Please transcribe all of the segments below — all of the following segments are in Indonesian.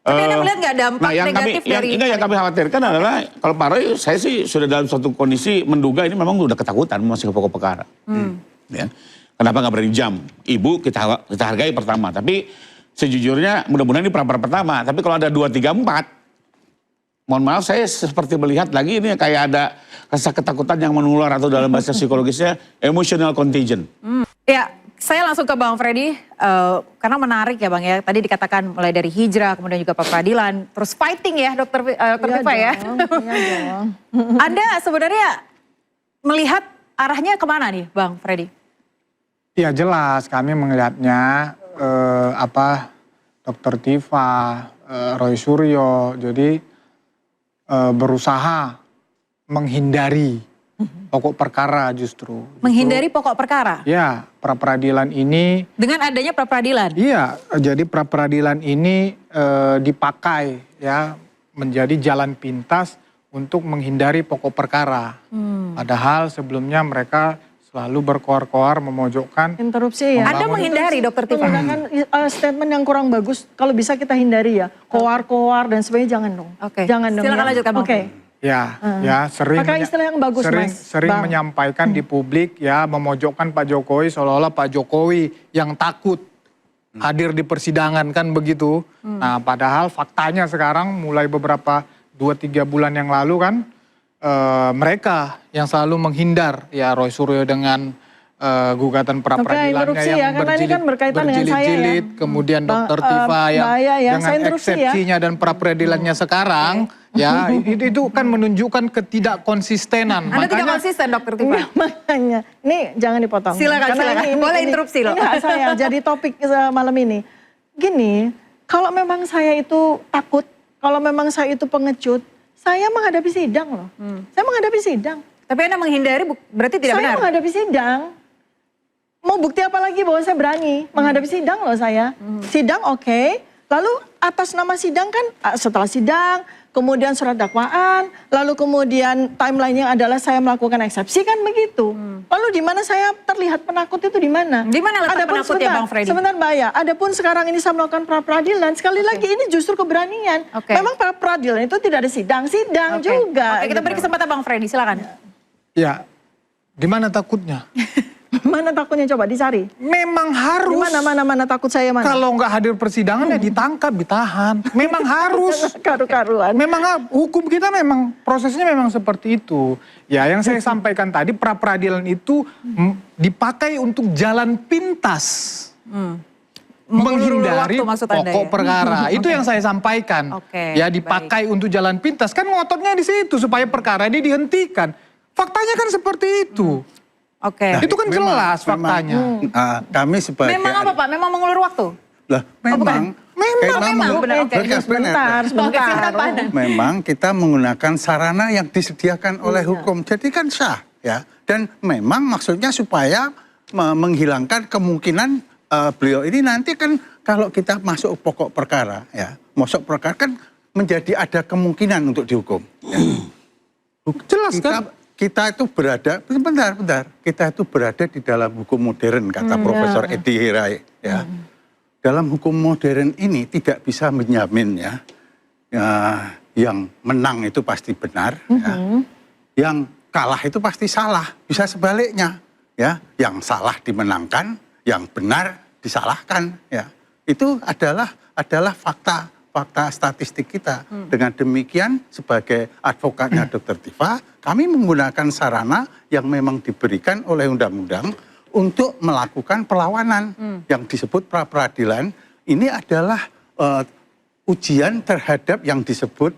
Tapi Anda melihat nggak dampak negatif dari... Yang kami khawatirkan adalah, kalau Pak Roy, saya sih sudah dalam suatu kondisi menduga ini memang sudah ketakutan masuk ke pokok perkara. Ya. Kenapa nggak berani jam? Ibu kita hargai pertama, tapi sejujurnya mudah-mudahan ini pra-pra pertama. Tapi kalau ada 2, 3, 4, mohon maaf saya seperti melihat lagi ini kayak ada rasa ketakutan yang menular atau dalam bahasa psikologisnya emotional contagion. Ya, saya langsung ke Bang Freddy, karena menarik ya Bang ya, tadi dikatakan mulai dari hijrah, kemudian juga pra-peradilan, terus fighting ya Dokter Tifa ya. Iya dong. Anda sebenarnya melihat arahnya kemana nih Bang Freddy? Ya jelas kami melihatnya Dokter Tifa, Roy Suryo, jadi berusaha menghindari pokok perkara justru. Menghindari pokok perkara? Ya, pra-peradilan ini... Dengan adanya pra-peradilan? Iya, jadi pra-peradilan ini dipakai ya menjadi jalan pintas untuk menghindari pokok perkara. Padahal sebelumnya mereka selalu berkoar-koar memojokkan. Interupsi ya. Anda menghindari Dokter Tifa? Menggunakan statement yang kurang bagus, kalau bisa kita hindari ya. Koar-koar dan sebagainya jangan dong. Oke. Jangan dong. Silakan ya. lanjutkan Bang. Oke. Ya, ya sering pakai istilah yang bagus, Mas. sering menyampaikan di publik ya memojokkan Pak Jokowi seolah-olah Pak Jokowi yang takut hadir di persidangan kan begitu. Nah, padahal faktanya sekarang mulai beberapa 2-3 bulan yang lalu kan mereka yang selalu menghindar ya Roy Suryo dengan gugatan pra-peradilannya yang karena ini kan berkaitan dengan saya berjilid-jilid, kemudian Dokter Tifa yang dengan eksepsinya dan pra-peradilannya sekarang, ya itu kan menunjukkan ketidakkonsistenan. Anda tidak konsisten Dokter Tifa? Makanya, ini jangan dipotong. Silakan. Boleh interupsi loh. Ini hak saya, jadi topik malam ini. Gini, kalau memang saya itu takut, kalau memang saya itu pengecut, saya menghadapi sidang loh. Saya menghadapi sidang. Tapi Anda menghindari berarti tidak benar? Saya menghadapi sidang. Mau bukti apa lagi bahwa saya berani menghadapi sidang loh saya. Sidang oke. Lalu atas nama sidang kan setelah sidang, kemudian surat dakwaan, lalu kemudian timeline-nya adalah saya melakukan eksepsi kan begitu. Lalu di mana saya terlihat penakut itu di mana? Di mana letak penakutnya Bang Freddy? Sebentar Mbak ya, adapun sekarang ini saya melakukan pra-peradilan, sekali lagi ini justru keberanian. Memang pra-peradilan itu tidak ada sidang juga. Oke, kita beri kesempatan Bang Freddy, silakan. Ya, di mana takutnya? Mana takutnya coba dicari? Memang harus. Mana takut saya mana? Kalau nggak hadir persidangan ya ditangkap, ditahan. Memang harus. Karu-karuan. Memang hukum kita memang prosesnya memang seperti itu. Ya yang saya sampaikan tadi pra-peradilan itu dipakai untuk jalan pintas. Menghindari pokok perkara. Itu yang saya sampaikan. Ya dipakai untuk jalan pintas. Kan ngototnya di situ supaya perkara ini dihentikan. Faktanya kan seperti itu. Nah, itu kan jelas faktanya. Kami sebagai... Memang apa Pak? Memang mengulur waktu? Lah, memang. Memang kita menggunakan sarana yang disediakan oleh hukum. Jadi kan sah ya. Dan memang maksudnya supaya menghilangkan kemungkinan beliau ini nanti kan kalau kita masuk pokok perkara ya. Masuk perkara kan menjadi ada kemungkinan untuk dihukum. Ya. Jelas kan? Kita itu berada, bentar, kita itu berada di dalam hukum modern, kata Profesor Edi Hirai. Ya. Dalam hukum modern ini tidak bisa menjamin ya, yang menang itu pasti benar, ya. Yang kalah itu pasti salah, bisa sebaliknya. Ya. Yang salah dimenangkan, yang benar disalahkan. Ya. Itu adalah fakta statistik kita. Dengan demikian sebagai advokatnya Dokter Tifa, kami menggunakan sarana yang memang diberikan oleh undang-undang untuk melakukan perlawanan yang disebut pra-peradilan. Ini adalah ujian terhadap yang disebut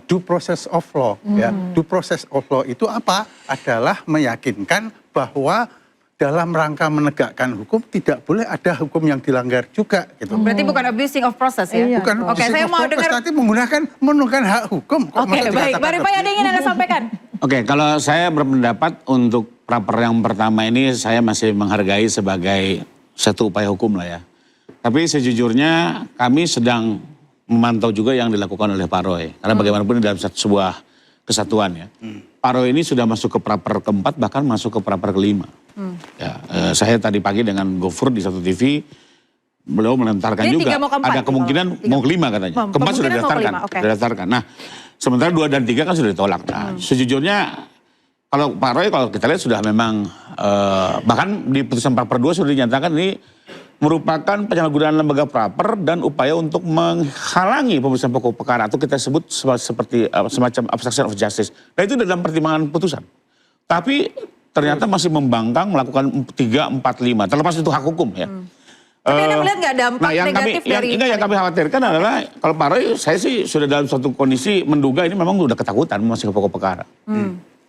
due process of law. Ya. Due process of law itu apa? Adalah meyakinkan bahwa dalam rangka menegakkan hukum tidak boleh ada hukum yang dilanggar juga gitu. Berarti bukan abusing of process ya? Bukan abusing saya of mau process, dengar... tapi menggunakan hak hukum. Oke, baik. Pak Rifai, ada yang ingin Anda sampaikan? Oke, kalau saya berpendapat untuk pra-per yang pertama ini saya masih menghargai sebagai satu upaya hukum lah ya. Tapi sejujurnya kami sedang memantau juga yang dilakukan oleh Pak Roy. Karena bagaimanapun ini dalam sebuah kesatuan ya. Pak Roy ini sudah masuk ke pra-per keempat bahkan masuk ke pra-per kelima. Ya, saya tadi pagi dengan Gofur di satu TV beliau melentarkan Ini juga 3 mau ke 4 ada nih, kemungkinan kalau mau ke 5 katanya. Keempat sudah Kemungkinan mau ke didaftarkan, 5, oke. sudah didaftarkan. Nah, sementara 2 dan 3 kan sudah ditolak. Nah, sejujurnya kalau Pak Roy kalau kita lihat sudah memang bahkan di putusan 4/2 sudah dinyatakan ini merupakan penyalahgunaan lembaga praper dan upaya untuk menghalangi pemeriksaan pokok perkara atau kita sebut seperti semacam obstruction of justice. Nah, itu dalam pertimbangan putusan. Tapi ternyata masih membangkang melakukan 3, 4, 5. Terlepas itu hak hukum ya. Tapi Anda melihat nggak dampak Nah, yang negatif dari... yang kami khawatirkan adalah kalau Pak Roy, saya sih sudah dalam suatu kondisi menduga ini memang sudah ketakutan masuk ke pokok perkara.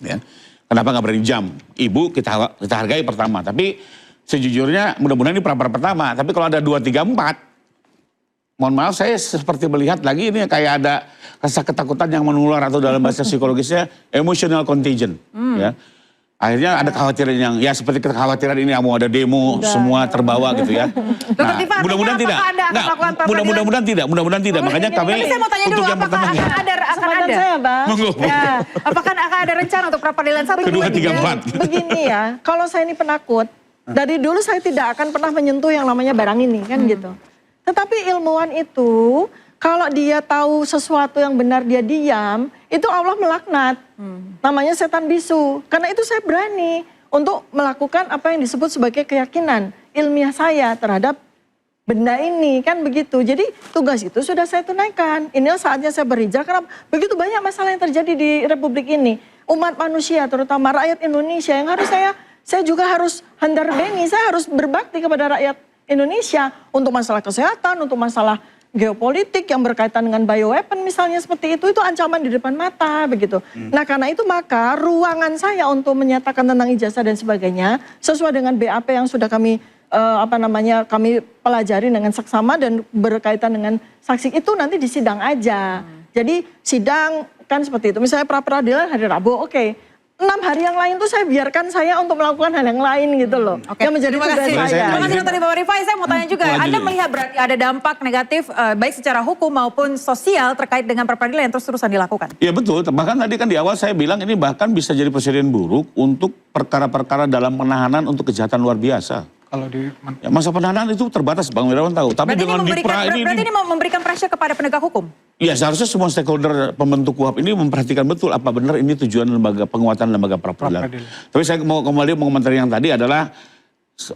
Ya. Kenapa nggak berani jam? Ibu kita hargai pertama, tapi sejujurnya mudah-mudahan ini pra pertama. Tapi kalau ada 2, 3, 4, mohon maaf saya seperti melihat lagi ini kayak ada rasa ketakutan yang menular atau dalam bahasa psikologisnya emotional contagion. Ya. Akhirnya ada kekhawatiran yang ya seperti kekhawatiran ini mau ada demo semua terbawa gitu ya. Dr. Tifa, mudah-mudahan tidak. apakah Anda akan Nggak, melakukan pra-peradilan? mudah-mudahan tidak. Makanya kami Tapi saya mau tanya dulu, untuk yang apakah pertama akan ada Kesempatan saya, Bang. Monggo. Ya, apakah akan ada rencana untuk pra-peradilan 1, Kedua, 2, 3, 4. Begini ya, kalau saya ini penakut, dari dulu saya tidak akan pernah menyentuh yang namanya barang ini, kan gitu. Tetapi ilmuwan itu, kalau dia tahu sesuatu yang benar dia diam, itu Allah melaknat. Namanya setan bisu. Karena itu saya berani untuk melakukan apa yang disebut sebagai keyakinan ilmiah saya terhadap benda ini, kan begitu. Jadi tugas itu sudah saya tunaikan. Inilah saatnya saya berhijrah karena begitu banyak masalah yang terjadi di Republik ini. Umat manusia, terutama rakyat Indonesia yang harus saya juga harus handar beni, saya harus berbakti kepada rakyat Indonesia untuk masalah kesehatan, untuk masalah geopolitik yang berkaitan dengan bioweapon misalnya seperti itu ancaman di depan mata begitu. Nah karena itu maka ruangan saya untuk menyatakan tentang ijazah dan sebagainya sesuai dengan BAP yang sudah kami kami pelajari dengan seksama dan berkaitan dengan saksi itu nanti di sidang aja. Jadi sidang kan seperti itu. Misalnya pra-peradilan hari Rabu, oke. 6 hari yang lain tuh saya biarkan saya untuk melakukan hal yang lain gitu loh. Oke. Yang menjadi Terima tugas kasih. saya. Terima kasih Dr. Bapak Rifai. Saya mau tanya juga, Anda melihat berarti ada dampak negatif baik secara hukum maupun sosial terkait dengan pra-peradilan yang terus-terusan dilakukan? Iya betul, bahkan tadi kan di awal saya bilang ini bahkan bisa jadi presiden buruk untuk perkara-perkara dalam penahanan untuk kejahatan luar biasa. Kalau di Ya, masa penahanan itu terbatas, Bang Wirawan tahu. Tapi Berarti dengan ini memberikan pressure kepada penegak hukum? Ya seharusnya semua stakeholder pembentuk KUHP ini memperhatikan betul apa benar ini tujuan penguatan lembaga pra-peradilan. Tapi saya mau kembali mengomentari yang tadi adalah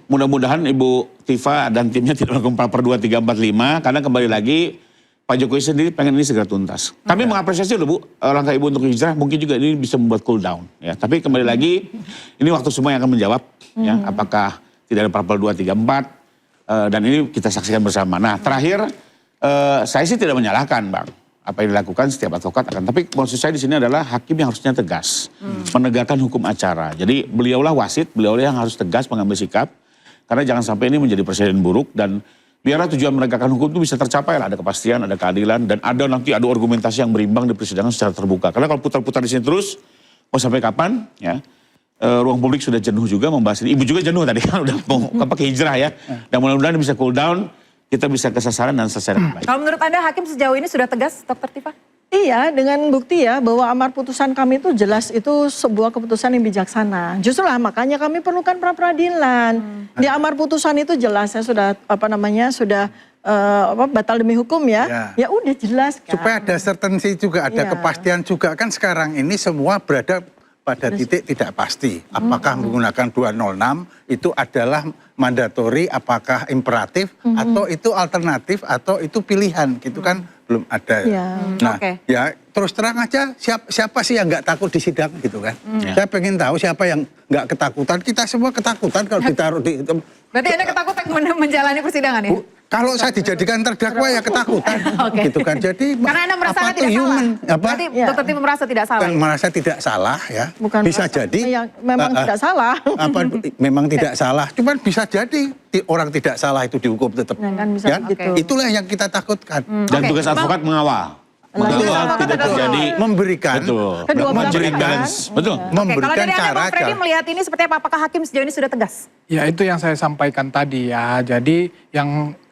mudah-mudahan Ibu Tifa dan timnya tidak melakukan pra-per 2, 3, 4, 5 karena kembali lagi Pak Jokowi sendiri pengen ini segera tuntas. Kami mengapresiasi loh Bu, langkah Ibu untuk hijrah mungkin juga ini bisa membuat cool down. Ya. Tapi kembali lagi ini waktu semua yang akan menjawab ya apakah tidak ada pra-per 2, 3, 4 dan ini kita saksikan bersama. Nah terakhir saya sih tidak menyalahkan Bang. Apa yang dilakukan setiap advokat akan. Tapi maksud saya di sini adalah hakim yang harusnya tegas. Menegakkan hukum acara. Jadi beliaulah wasit, beliaulah yang harus tegas mengambil sikap. Karena jangan sampai ini menjadi presiden buruk. Dan biarlah tujuan menegakkan hukum itu bisa tercapai lah. Ada kepastian, ada keadilan. Dan ada nanti ada argumentasi yang berimbang di persidangan secara terbuka. Karena kalau putar-putar di sini terus, mau sampai kapan ya. Ruang publik sudah jenuh juga membahas ini. Ibu juga jenuh tadi kan udah mau pakai hijrah ya. Dan mudah-mudahan bisa cool down. Kita bisa ke sasaran dan selesai dengan baik. Kalau menurut Anda hakim sejauh ini sudah tegas, Dr. Tifa? Iya, dengan bukti ya bahwa amar putusan kami itu jelas itu sebuah keputusan yang bijaksana. Justru lah makanya kami perlukan pra-peradilan. Di amar putusan itu jelas ya sudah sudah batal demi hukum ya. Ya udah jelas kan. Supaya ada certainty juga, ada kepastian juga. Kan sekarang ini semua berada pada titik tidak pasti. Apakah menggunakan 206 itu adalah mandatori, apakah imperatif, atau itu alternatif, atau itu pilihan. Gitu kan belum ada. Nah ya terus terang aja siapa sih yang nggak takut di sidang gitu kan. Saya pengen tahu siapa yang nggak ketakutan. Kita semua ketakutan kalau ditaruh di... Berarti Anda ketakutan menjalani persidangan ya? Kalau saya dijadikan terdakwa ya ketakutan, gitu kan. Jadi karena Anda merasa apa tidak human, salah. Berarti Dr. Tifa merasa tidak salah. Merasa tidak salah ya. Bukan bisa merasa, jadi. Ya, memang tidak salah. Memang tidak salah. Cuman bisa jadi orang tidak salah itu dihukum tetap. Ya, kan, bisa gitu. Itulah yang kita takutkan. Dan tugas advokat mengawal. Mengawal tidak terjadi. Memberikan. Betul. Memberi balance. Betul. Memberikan kalau dari cara. Anda, Bang Freddy melihat ini seperti apa? Apakah hakim sejauh ini sudah tegas? Ya itu yang saya sampaikan tadi ya. Jadi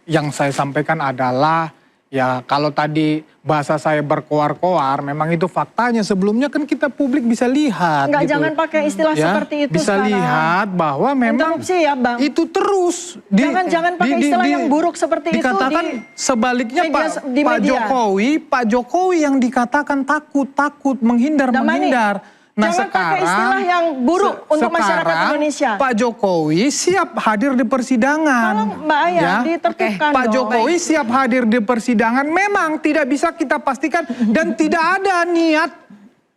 yang saya sampaikan adalah Ya kalau tadi bahasa saya berkoar-koar, memang itu faktanya. Sebelumnya kan kita publik bisa lihat. Enggak, gitu. jangan pakai istilah Ya, seperti itu bisa sekarang. lihat bahwa memang Interupsi ya, Bang. itu terus. Jangan pakai istilah yang buruk seperti itu dikatakan sebaliknya di media. Pak Jokowi yang dikatakan takut menghindar. Nah jangan pakai istilah yang buruk untuk masyarakat Indonesia. Pak Jokowi siap hadir di persidangan. Tolong Mbak Aya, ditertibkan Pak dong. Jokowi siap hadir di persidangan. Memang tidak bisa kita pastikan dan tidak ada niat.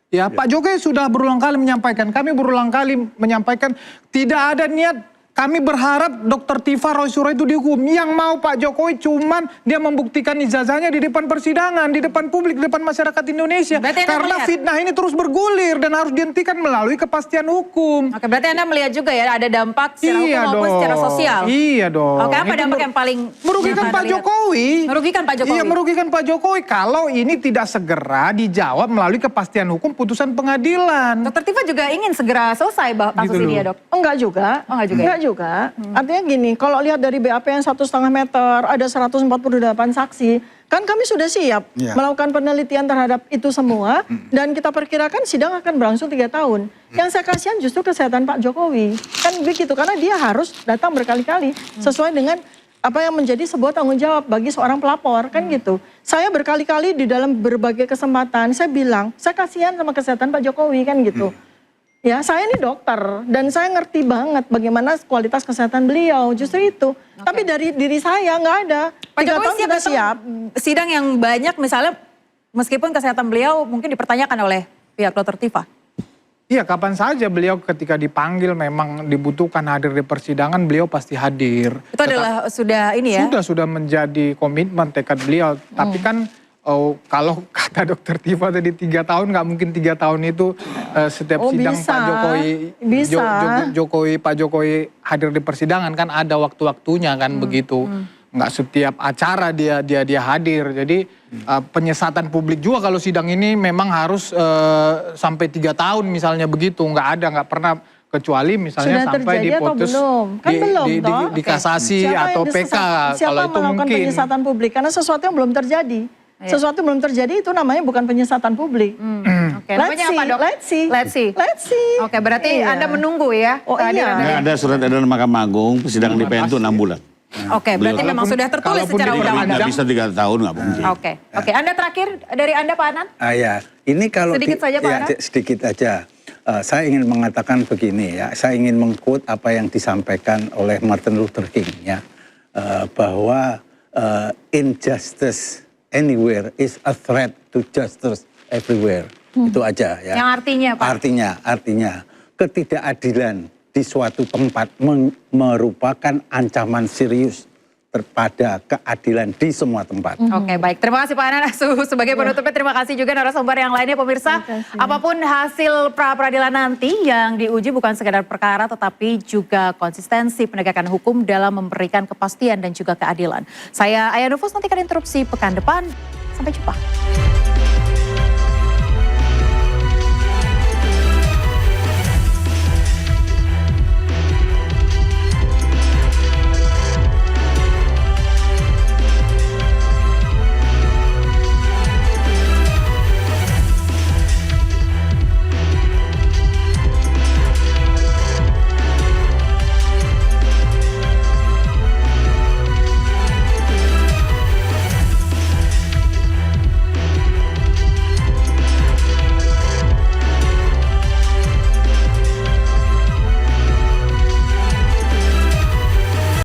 Ya, Pak Jokowi sudah berulang kali menyampaikan, kami berulang kali menyampaikan tidak ada niat. Kami berharap Dr. Tifa Roysura itu dihukum. Yang mau Pak Jokowi cuman dia membuktikan ijazahnya di depan persidangan, di depan publik, di depan masyarakat Indonesia. Karena fitnah ini terus bergulir dan harus dihentikan melalui kepastian hukum. Oke, berarti Anda melihat juga ya ada dampak secara hukum maupun secara sosial. Iya dong. Oke, apa dampak yang paling merugikan Pak Jokowi? Merugikan Pak Jokowi. Iya, merugikan Pak Jokowi kalau ini tidak segera dijawab melalui kepastian hukum putusan pengadilan. Dr. Tifa juga ingin segera selesai kasus ini ya, Dok? Enggak juga. Oh, enggak juga. Enggak juga. Artinya gini, kalau lihat dari BAP yang 1,5 meter, ada 148 saksi, kan kami sudah siap melakukan penelitian terhadap itu semua, dan kita perkirakan sidang akan berlangsung 3 tahun. Yang saya kasihan justru kesehatan Pak Jokowi. Kan begitu, karena dia harus datang berkali-kali sesuai dengan apa yang menjadi sebuah tanggung jawab bagi seorang pelapor, kan gitu. Saya berkali-kali di dalam berbagai kesempatan, saya bilang, saya kasihan sama kesehatan Pak Jokowi, kan gitu. Ya, saya ini dokter dan saya ngerti banget bagaimana kualitas kesehatan beliau, justru itu. Tapi dari diri saya nggak ada. Pak Jokowi siap sidang yang banyak misalnya meskipun kesehatan beliau mungkin dipertanyakan oleh pihak Dr. Tifa. Iya, kapan saja beliau ketika dipanggil memang dibutuhkan hadir di persidangan, beliau pasti hadir. Itu adalah sudah ini ya? Sudah menjadi komitmen tekad beliau. Tapi kan kalau kata Dr. Tifa tadi 3 tahun, nggak mungkin 3 tahun itu setiap sidang bisa. Pak Jokowi, Pak Jokowi hadir di persidangan, kan ada waktu-waktunya kan begitu. Nggak setiap acara dia hadir. Jadi penyesatan publik juga kalau sidang ini memang harus sampai 3 tahun misalnya begitu. Nggak pernah, kecuali misalnya sudah sampai diputus di kasasi atau PK. Siapa kalau itu melakukan mungkin penyesatan publik? Karena sesuatu yang belum terjadi. Sesuatu belum terjadi itu namanya bukan penyesatan publik. Oke, namanya apa, Dok? Let's see. Oke, berarti Anda menunggu ya? Oh iya. Ada surat edaran Mahkamah Agung, persidangan di PN itu 6 bulan. Oke, berarti memang sudah tertulis secara undang-undang. Nggak bisa 3 tahun, nggak mungkin. Oke. Anda terakhir dari Anda, Pak Anan? Ya, ini kalau sedikit saja, Pak Anan. Sedikit aja. Saya ingin mengatakan begini ya, saya ingin meng-quote apa yang disampaikan oleh Martin Luther King ya, bahwa injustice anywhere is a threat to justice everywhere. Itu aja ya. Yang artinya, Pak? Artinya ketidakadilan di suatu tempat merupakan ancaman serius terhadap keadilan di semua tempat. Oke, baik. Terima kasih Pak Anan. Sebagai penutupnya, terima kasih juga narasumber yang lainnya pemirsa. Apapun hasil pra-peradilan nanti yang diuji bukan sekedar perkara tetapi juga konsistensi penegakan hukum dalam memberikan kepastian dan juga keadilan. Saya Aya Nufus, nantikan interupsi pekan depan. Sampai jumpa.